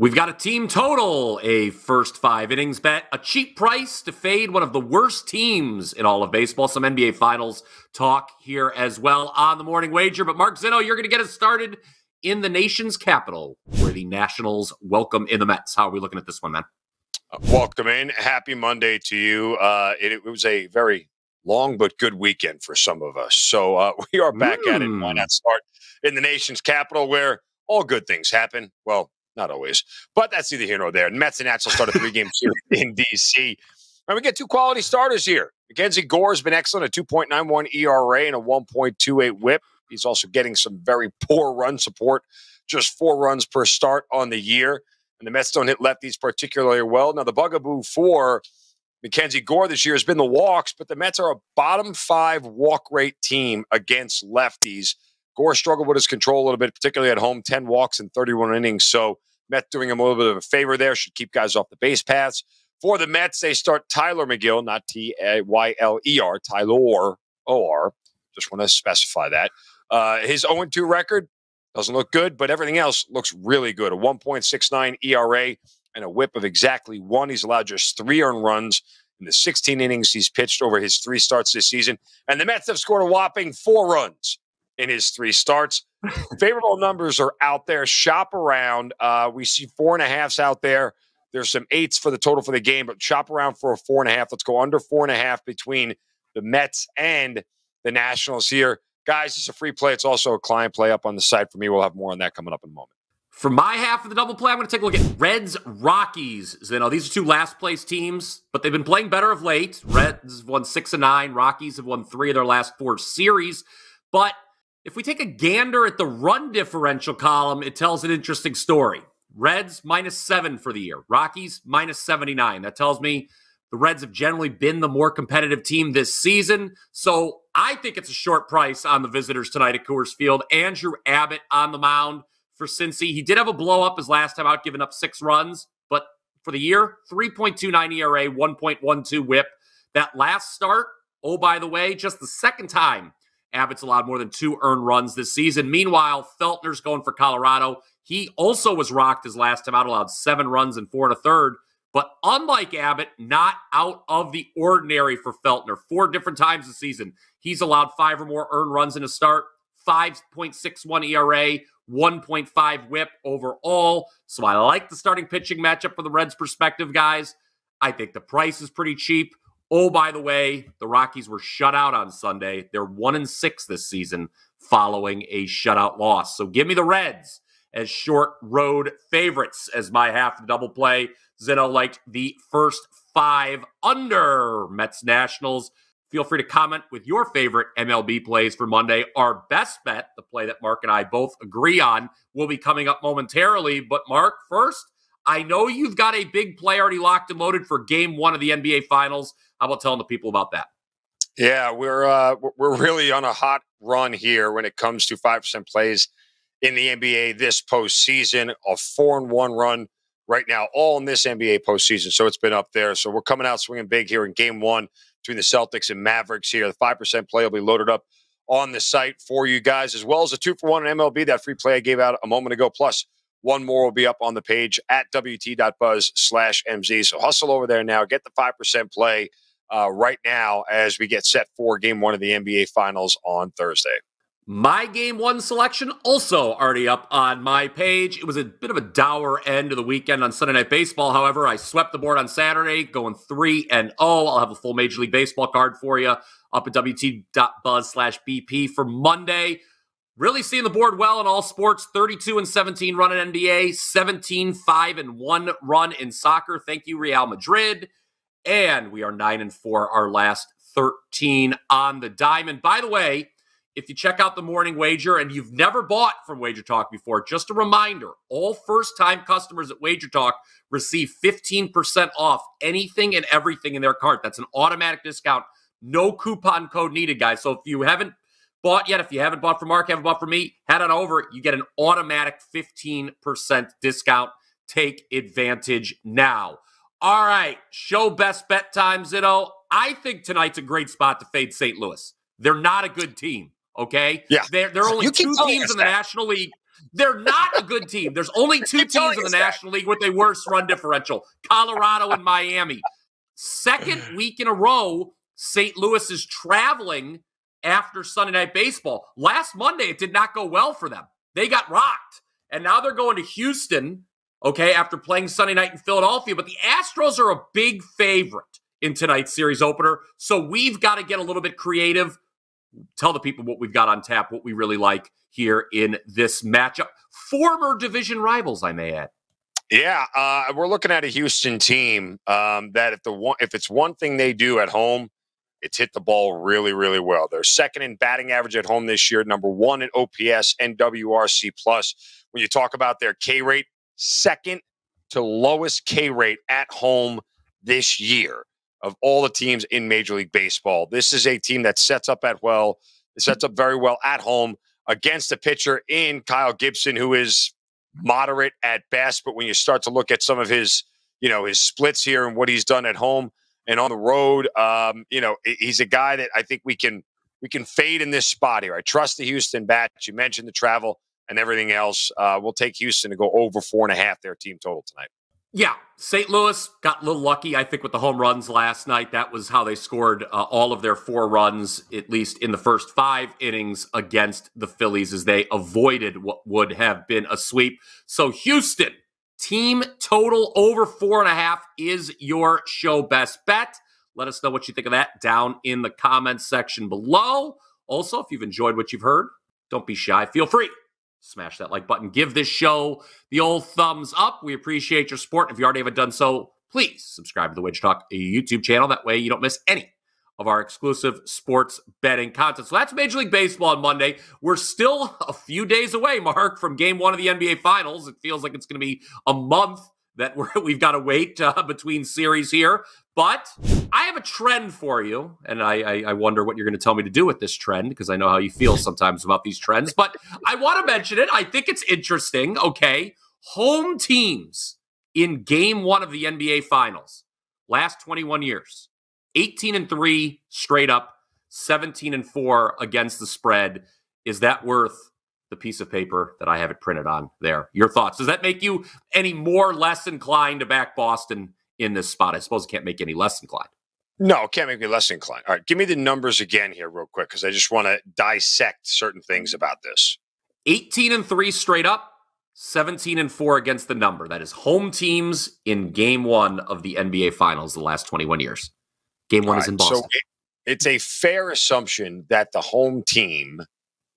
We've got a team total, a first 5 innings bet, a cheap price to fade one of the worst teams in all of baseball. Some NBA Finals talk here as well on the Morning Wager. But Mark Zinno, you're going to get us started in the nation's capital, where the Nationals welcome in the Mets. How are we looking at this one, man? Welcome in. Happy Monday to you. It was a very long but good weekend for some of us. So we are back at it. Why not start in the nation's capital, where all good things happen? Well, not always, but that's neither here nor there. Mets and Nationals start a 3-game series in D.C. And we get 2 quality starters here. Mackenzie Gore's been excellent, a 2.91 ERA and a 1.28 whip. He's also getting some very poor run support, just 4 runs per start on the year. And the Mets don't hit lefties particularly well. Now, the bugaboo for Mackenzie Gore this year has been the walks, but the Mets are a bottom 5 walk rate team against lefties. Gore struggled with his control a little bit, particularly at home, 10 walks in 31 innings. So Mets doing him a little bit of a favor there, should keep guys off the base paths. For the Mets, they start Tyler McGill, not Tyler, Tyler O-R. Just want to specify that. His 0-2 record doesn't look good, but everything else looks really good. A 1.69 ERA and a whip of exactly 1. He's allowed just 3 earned runs in the 16 innings he's pitched over his 3 starts this season. And the Mets have scored a whopping 4 runs in his 3 starts. Favorable numbers are out there. Shop around. We see 4.5s out there. There's some 8s for the total for the game, but shop around for a 4.5. Let's go under 4.5 between the Mets and the Nationals here. Guys, it's a free play. It's also a client play up on the site for me. We'll have more on that coming up in a moment. For my half of the double play, I'm going to take a look at Reds Rockies. Zeno, these are 2 last place teams, but they've been playing better of late. Reds have won 6 of 9. Rockies have won 3 of their last 4 series. But if we take a gander at the run differential column, it tells an interesting story. Reds -7 for the year. Rockies -79. That tells me the Reds have generally been the more competitive team this season. So I think it's a short price on the visitors tonight at Coors Field. Andrew Abbott on the mound for Cincy. He did have a blow up his last time out, giving up 6 runs. But for the year, 3.29 ERA, 1.12 whip. That last start, oh, by the way, just the second time Abbott's allowed more than 2 earned runs this season. Meanwhile, Feltner's going for Colorado. He also was rocked his last time out, allowed 7 runs and 4 1/3. But unlike Abbott, not out of the ordinary for Feltner. 4 different times this season, he's allowed 5 or more earned runs in a start, 5.61 ERA, 1.5 whip overall. So I like the starting pitching matchup for the Reds' perspective, guys. I think the price is pretty cheap. Oh, by the way, the Rockies were shut out on Sunday. They're 1-6 this season following a shutout loss. So give me the Reds as short road favorites as my half of the double play. Zinno liked the first 5 under Mets Nationals. Feel free to comment with your favorite MLB plays for Monday. Our best bet, the play that Mark and I both agree on, will be coming up momentarily. But Mark, first, I know you've got a big play already locked and loaded for Game 1 of the NBA Finals. How about telling the people about that? Yeah, we're really on a hot run here when it comes to 5% plays in the NBA this postseason. A 4-1 run right now, all in this NBA postseason. So it's been up there. So we're coming out swinging big here in Game 1 between the Celtics and Mavericks here. The 5% play will be loaded up on the site for you guys, as well as a 2-for-1 in MLB, that free play I gave out a moment ago. Plus, 1 more will be up on the page at wt.buzz/MZ. So hustle over there now. Get the 5% play right now as we get set for Game 1 of the NBA Finals on Thursday. My Game 1 selection also already up on my page. It was a bit of a dour end of the weekend on Sunday Night Baseball. However, I swept the board on Saturday, going 3-0. I'll have a full Major League Baseball card for you up at wt.buzz/BP for Monday. Really seeing the board well in all sports. 32-17 run in NBA, 17-5-1 run in soccer. Thank you, Real Madrid. And we are 9-4 our last 13 on the diamond. By the way, if you check out the Morning Wager and you've never bought from WagerTalk before, just a reminder, all first-time customers at WagerTalk receive 15% off anything and everything in their cart. That's an automatic discount. No coupon code needed, guys. So if you haven't bought yet, if you haven't bought from Mark, haven't bought from me, head on over. You get an automatic 15% discount. Take advantage now. All right, show best bet time, Zinno. I think tonight's a great spot to fade St. Louis. They're not a good team, okay? Yeah. There are only 2 teams in the National League They're not a good team. There's only two teams in the National League with a worse run differential, Colorado and Miami. Second week in a row, St. Louis is traveling after Sunday Night Baseball. Last Monday, it did not go well for them. They got rocked. And now they're going to Houston, okay, after playing Sunday night in Philadelphia. But the Astros are a big favorite in tonight's series opener. So we've got to get a little bit creative. Tell the people what we've got on tap, what we really like here in this matchup. Former division rivals, I may add. Yeah, we're looking at a Houston team that if it's one thing they do at home, it's hit the ball really, really well. They're second in batting average at home this year, number one in OPS and WRC+. When you talk about their K rate, second to lowest K rate at home this year of all the teams in Major League Baseball. This is a team that sets up very well at home against a pitcher in Kyle Gibson, who is moderate at best. But when you start to look at some of his splits here and what he's done at home and on the road, he's a guy that I think we can fade in this spot here. I trust the Houston bat. You mentioned the travel and everything else. We'll take Houston to go over 4.5 their team total tonight. Yeah, St. Louis got a little lucky, I think, with the home runs last night. That was how they scored all of their 4 runs, at least in the first 5 innings against the Phillies, as they avoided what would have been a sweep. So Houston, team total over 4.5 is your show best bet. Let us know what you think of that down in the comments section below. Also, if you've enjoyed what you've heard, don't be shy. Feel free. Smash that like button. Give this show the old thumbs up. We appreciate your support. If you already haven't done so, please subscribe to the WagerTalk YouTube channel. That way you don't miss any of our exclusive sports betting content. So that's Major League Baseball on Monday. We're still a few days away, Mark, from Game 1 of the NBA Finals. It feels like it's going to be a month that we've got to wait between series here. But I have a trend for you, and I wonder what you're going to tell me to do with this trend, because I know how you feel sometimes about these trends. But I want to mention it. I think it's interesting, okay? Home teams in Game 1 of the NBA Finals, last 21 years, 18-3 straight up, 17-4 against the spread. Is that worth the piece of paper that I have it printed on there? Your thoughts? Does that make you any more or less inclined to back Boston in this spot? I suppose it can't make any less inclined. No, it can't make me less inclined. All right, give me the numbers again here real quick, because I just want to dissect certain things about this. 18-3 straight up, 17-4 against the number. That is home teams in Game 1 of the NBA Finals the last 21 years. Game 1 is in Boston. So it's a fair assumption that the home team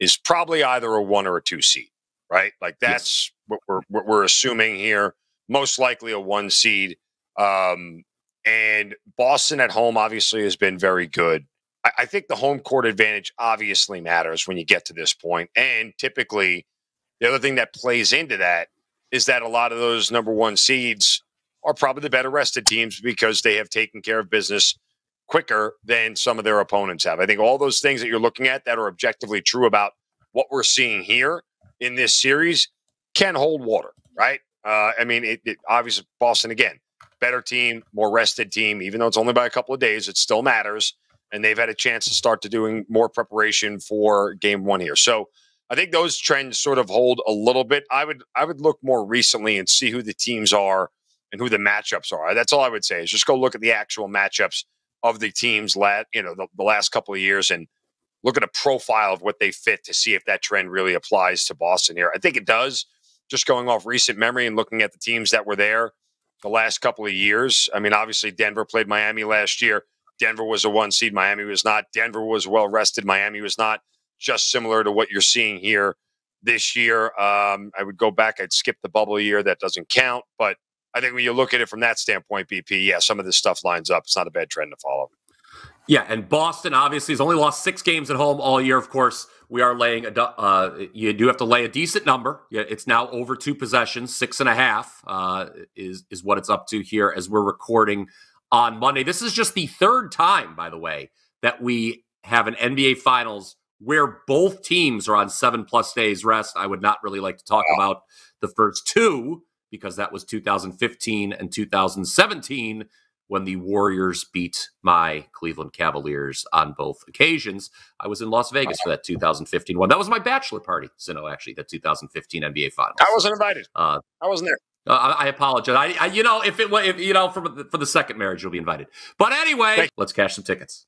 is probably either a 1 or a 2 seed, right? Like that's what we're assuming here. Most likely a 1 seed. And Boston at home obviously has been very good. I think the home court advantage obviously matters when you get to this point. And typically, the other thing that plays into that is that a lot of those number 1 seeds are probably the better rested teams because they have taken care of business quicker than some of their opponents have. I think all those things that you're looking at that are objectively true about what we're seeing here in this series can hold water, right? It obviously Boston, again, better team, more rested team, even though it's only by a couple of days, it still matters. And they've had a chance to start to doing more preparation for Game 1 here. So I think those trends sort of hold a little bit. I would look more recently and see who the teams are and who the matchups are. That's all I would say is just go look at the actual matchups of the teams the last couple of years and look at a profile of what they fit to see if that trend really applies to Boston here. I think it does, just going off recent memory and looking at the teams that were there the last couple of years. I mean, obviously Denver played Miami last year. Denver was a 1 seed. Miami was not. Denver was well rested. Miami was not. Just similar to what you're seeing here this year. I would go back. I'd skip the bubble year. That doesn't count. But I think when you look at it from that standpoint, BP, yeah, some of this stuff lines up. It's not a bad trend to follow. Yeah, and Boston obviously has only lost 6 games at home all year. Of course, we are laying you do have to lay a decent number. Yeah, it's now over 2 possessions, 6.5 is what it's up to here as we're recording on Monday. This is just the 3rd time, by the way, that we have an NBA Finals where both teams are on 7+ days rest. I would not really like to talk about the first 2 because that was 2015 and 2017 when the Warriors beat my Cleveland Cavaliers on both occasions. I was in Las Vegas for that 2015 one. That was my bachelor party, Zinno, actually, that 2015 NBA Finals. I wasn't invited. I wasn't there. I apologize. If for the second marriage, you'll be invited. But anyway, let's cash some tickets.